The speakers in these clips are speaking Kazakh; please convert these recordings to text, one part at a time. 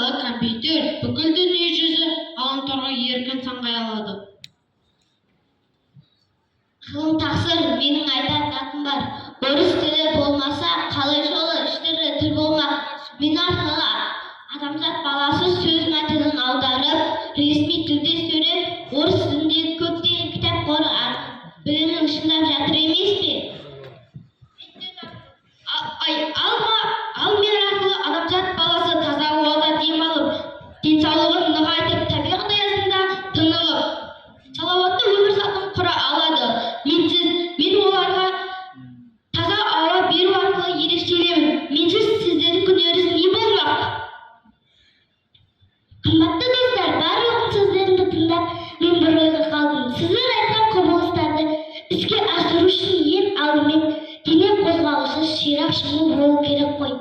арқылы компьютер бүкіл дүние жүзі ғаламторға еркін самғай алады. Ғылым тақсыр, менің айтатыным бар. Орыс тілі болмаса, қалай жолы іштері тіл болмақ. Мен арқылы адамзат баласы сөз мәтінін аударып, ресми тілде сөйлеп, орыс тіліндегі көптеген кітап қоры білімнің шыңдап жатыр емес пе? Ал мен арқылы адамзат баласы таза ауада дем алып, денсаулығын нығайтып, табиғат аясында тынығып, салауатты өмір салтын құра алады. Мен оларға таза ауа беру арқылы ерекшелемін. Менсіз сіздердің күндеріңіз не болмақ? Қымбатты достар, барлық сөздерімді тыңдап, мен бір ойға қалдым. Сіздер айтқан құбылыстарды іске асыру үшін ең алдымен дене қозғалысы ширақ шымыл болу керек қой.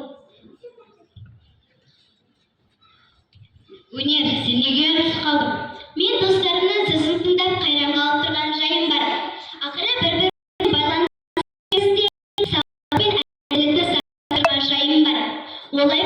Өнер, сен неге үнсіз қалдың? Мен достарымнан сөзін тыңдап қайран қалып тұрған жайым бар. Ақыры бір-бірімен байланысты сауатпен әділетті сақтырған жайым бар. Олай